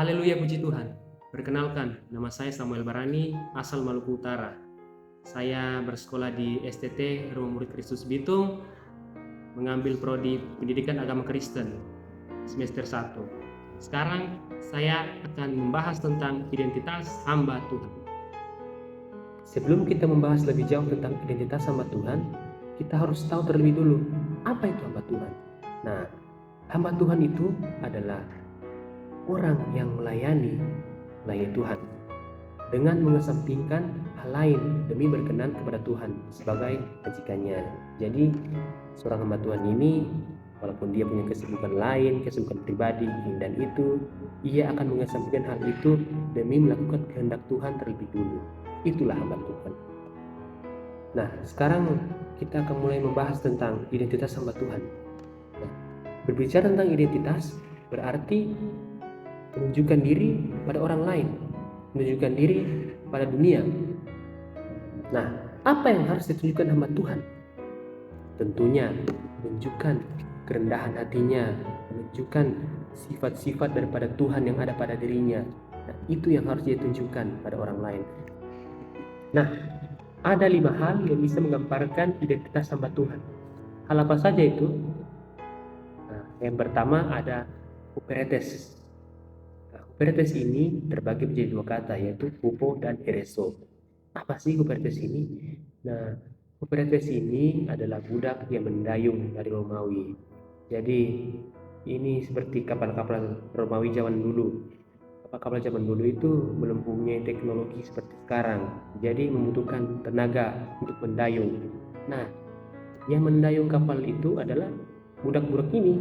Haleluya, puji Tuhan. Perkenalkan, nama saya Samuel Barani, asal Maluku Utara. Saya bersekolah di STT Rumah Murid Kristus Bitung, mengambil prodi Pendidikan Agama Kristen semester 1. Sekarang saya akan membahas tentang identitas hamba Tuhan. Sebelum kita membahas lebih jauh tentang identitas hamba Tuhan, kita harus tahu terlebih dulu apa itu hamba Tuhan. Nah, hamba Tuhan itu adalah orang yang melayani Tuhan dengan mengesampingkan hal lain demi berkenan kepada Tuhan sebagai majikannya. Jadi seorang hamba Tuhan ini, walaupun dia punya kesibukan lain, kesibukan pribadi dan itu, ia akan mengesampingkan hal itu demi melakukan kehendak Tuhan terlebih dulu. Itulah hamba Tuhan. Nah, sekarang kita akan mulai membahas tentang identitas hamba Tuhan. Nah, berbicara tentang identitas berarti menunjukkan diri pada orang lain, menunjukkan diri pada dunia. Nah, apa yang harus ditunjukkan hamba Tuhan? Tentunya menunjukkan kerendahan hatinya, menunjukkan sifat-sifat daripada Tuhan yang ada pada dirinya. Nah, itu yang harus ditunjukkan pada orang lain. Nah, ada 5 hal yang bisa menggambarkan identitas hamba Tuhan. Hal apa saja itu? Nah, yang pertama ada huperetes. Huperetes ini terbagi menjadi 2 kata, yaitu hupo dan ereso. Apa sih huperetes ini? Nah, huperetes ini adalah budak yang mendayung dari Romawi. Jadi ini seperti kapal-kapal Romawi zaman dulu. Kapal-kapal zaman dulu itu belum punya teknologi seperti sekarang. Jadi membutuhkan tenaga untuk mendayung. Nah, yang mendayung kapal itu adalah budak-budak ini.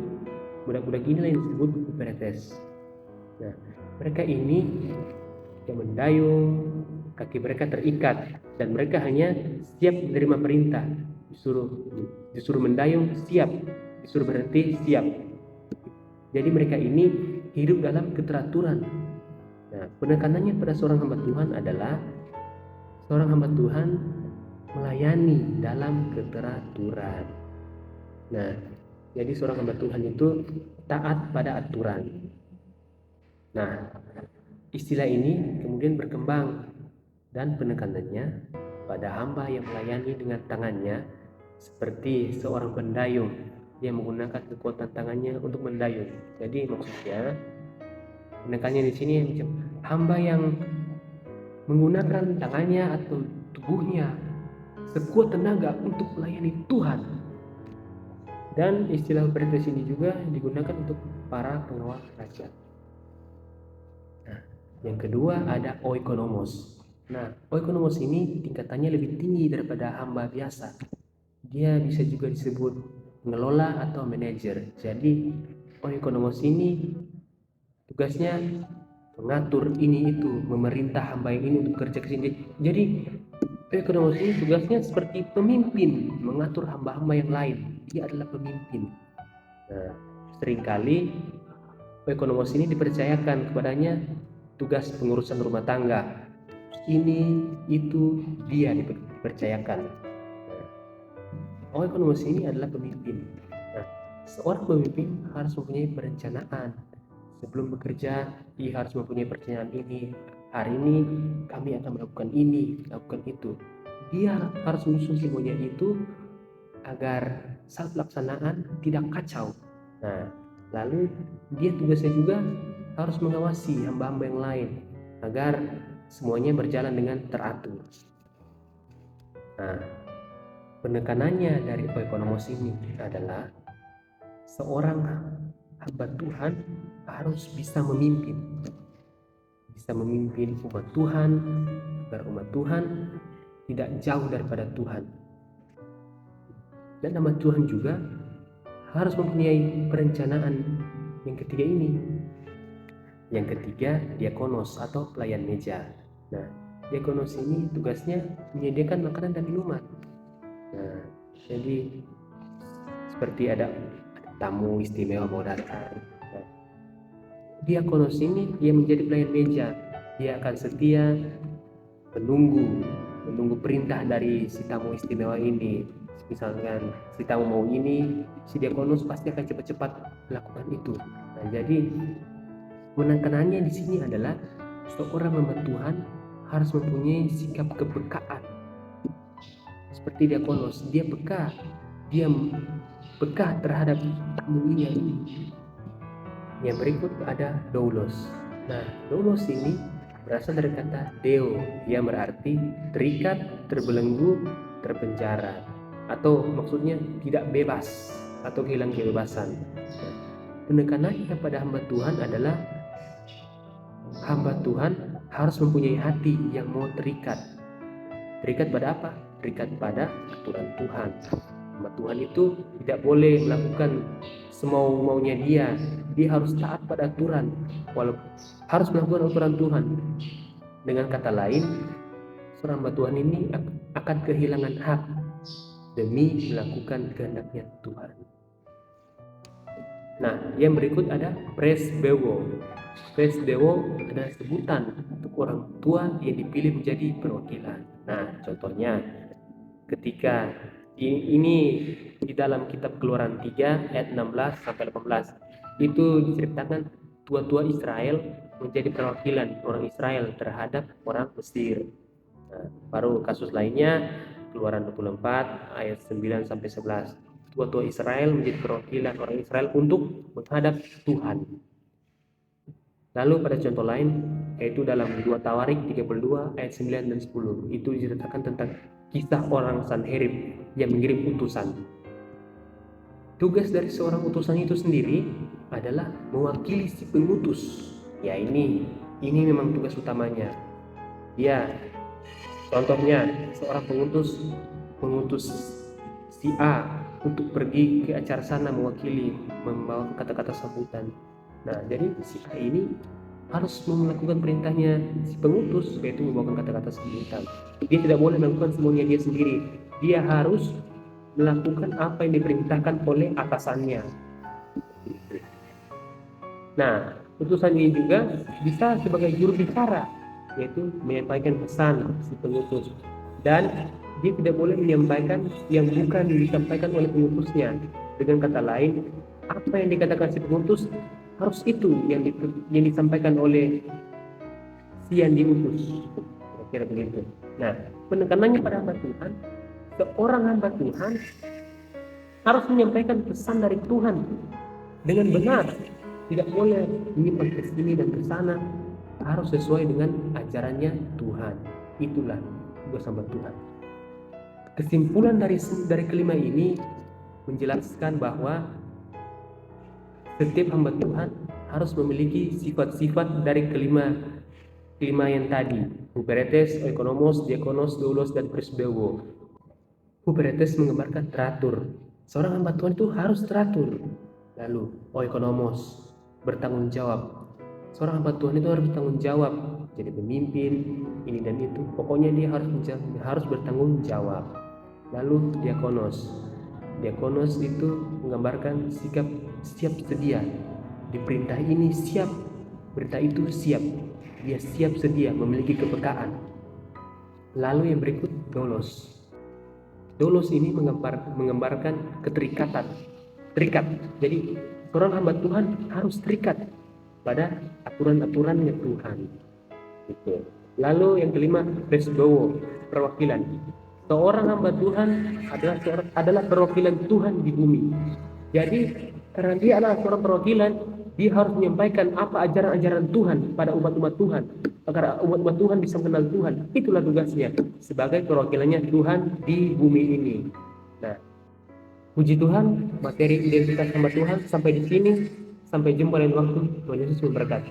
Budak-budak inilah yang disebut huperetes. Nah, mereka ini yang mendayung, kaki mereka terikat dan mereka hanya siap menerima perintah. Disuruh mendayung siap, disuruh berhenti siap. Jadi mereka ini hidup dalam keteraturan. Nah, penekanannya pada seorang hamba Tuhan adalah seorang hamba Tuhan melayani dalam keteraturan. Nah, jadi seorang hamba Tuhan itu taat pada aturan. Nah, istilah ini kemudian berkembang dan penekanannya pada hamba yang melayani dengan tangannya seperti seorang pendayung yang menggunakan kekuatan tangannya untuk mendayung. Jadi maksudnya penekanannya di sini hamba yang menggunakan tangannya atau tubuhnya sekuat tenaga untuk melayani Tuhan. Dan istilah huperetes ini juga digunakan untuk para pengawal kerajaan. Yang kedua ada oikonomos. Nah, oikonomos ini tingkatannya lebih tinggi daripada hamba biasa. Dia bisa juga disebut pengelola atau manajer. Jadi oikonomos ini tugasnya mengatur ini itu, memerintah hamba yang ini untuk kerja ke sini. Jadi oikonomos ini tugasnya seperti pemimpin, mengatur hamba-hamba yang lain. Dia adalah pemimpin. Nah, seringkali oikonomos ini dipercayakan kepadanya tugas pengurusan rumah tangga, ini itu dia dipercayakan. Oikonomos ini adalah pemimpin. Nah, seorang pemimpin harus mempunyai perencanaan. Sebelum bekerja, dia harus mempunyai perencanaan ini. Hari ini kami akan melakukan ini, lakukan itu. Dia harus menyusun semuanya itu agar saat pelaksanaan tidak kacau. Nah, lalu dia tugasnya juga harus mengawasi hamba-hamba yang lain agar semuanya berjalan dengan teratur. Nah, penekanannya dari oikonomos ini adalah seorang hamba Tuhan harus bisa memimpin umat Tuhan agar umat Tuhan tidak jauh daripada Tuhan. Dan hamba Tuhan juga harus mempunyai perencanaan yang ketiga ini. Yang ketiga, diakonos atau pelayan meja. Nah, diakonos ini tugasnya menyediakan makanan dan minuman. Nah, jadi seperti ada tamu istimewa mau datang. Nah, diakonos ini dia menjadi pelayan meja. Dia akan setia menunggu perintah dari si tamu istimewa ini. Misalkan si tamu mau ini, si diakonos pasti akan cepat-cepat melakukan itu. Nah, jadi Penekanannya di sini adalah seorang hamba Tuhan harus mempunyai sikap kepekaan. Seperti diakonos, dia peka, dia peka terhadap tamunya ini. Yang berikut ada doulos. Nah, doulos ini berasal dari kata deo, yang berarti terikat, terbelenggu, terpenjara, atau maksudnya tidak bebas atau hilang kebebasan. Nah, penekanannya pada hamba Tuhan adalah hamba Tuhan harus mempunyai hati yang mau terikat. Terikat pada apa? Terikat pada aturan Tuhan. Hamba Tuhan itu tidak boleh melakukan semau-maunya dia. Dia harus taat pada aturan, walaupun harus melakukan aturan Tuhan. Dengan kata lain, seorang hamba Tuhan ini akan kehilangan hak demi melakukan kehendaknya Tuhan. Nah, yang berikut ada presbewo. Presbewo adalah sebutan untuk orang tua yang dipilih menjadi perwakilan. Nah, contohnya ketika ini di dalam kitab Keluaran 3 ayat 16 sampai 18 itu diceritakan tua-tua Israel menjadi perwakilan orang Israel terhadap orang Mesir. Nah, baru kasus lainnya Keluaran 24 ayat 9 sampai 11. Tua-tua Israel menjadi perwakilan orang Israel untuk menghadap Tuhan. Lalu pada contoh lain yaitu dalam 2 Tawarik 32 ayat 9 dan 10 itu diceritakan tentang kisah orang Sanherib yang mengirim utusan. Tugas dari seorang utusan itu sendiri adalah mewakili si pengutus. Ya ini memang tugas utamanya. Ya, contohnya seorang pengutus si A untuk pergi ke acara sana mewakili, membawa kata-kata sambutan. Nah, jadi si A ini harus melakukan perintahnya si pengutus, yaitu membawakan kata-kata sambutan. Dia tidak boleh melakukan semuanya dia sendiri. Dia harus melakukan apa yang diperintahkan oleh atasannya. Nah, utusan ini juga bisa sebagai juru bicara, yaitu menyampaikan pesan si pengutus. Dan dia tidak boleh menyampaikan yang bukan disampaikan oleh pengutusnya. Dengan kata lain, apa yang dikatakan si pengutus harus itu yang disampaikan oleh si yang diutus. Kira-kira begitu. Nah, penekanannya pada hamba Tuhan, seorang hamba Tuhan harus menyampaikan pesan dari Tuhan dengan benar. Tidak boleh menyimpang ke sini dan ke sana. Harus sesuai dengan ajarannya Tuhan. Itulah tugas hamba Tuhan. Kesimpulan dari kelima ini menjelaskan bahwa setiap hamba Tuhan harus memiliki sifat-sifat dari kelima yang tadi: huperetes, oikonomos, diakonos, doulos, dan presbewo. Huperetes menggambarkan teratur. Seorang hamba Tuhan itu harus teratur. Lalu oikonomos, bertanggung jawab. Seorang hamba Tuhan itu harus bertanggung jawab, jadi pemimpin ini dan itu. Pokoknya dia harus bertanggung jawab. Lalu diakonos itu menggambarkan sikap siap sedia. Di perintah ini siap, perintah itu siap. Dia siap sedia, memiliki kepekaan. Lalu yang berikut doulos. Doulos ini menggambarkan keterikatan. Terikat. Jadi seorang hamba Tuhan harus terikat pada aturan-aturannya Tuhan. Gitu. Lalu yang kelima, presbewo, perwakilan. Seorang hamba Tuhan adalah perwakilan Tuhan di bumi. Jadi karena dia adalah seorang perwakilan, dia harus menyampaikan apa ajaran-ajaran Tuhan pada umat-umat Tuhan, agar umat-umat Tuhan bisa mengenal Tuhan. Itulah tugasnya sebagai perwakilannya Tuhan di bumi ini. Nah, puji Tuhan, materi identitas hamba Tuhan sampai di sini. Sampai jumpa lain waktu. Tuhan Yesus memberkati.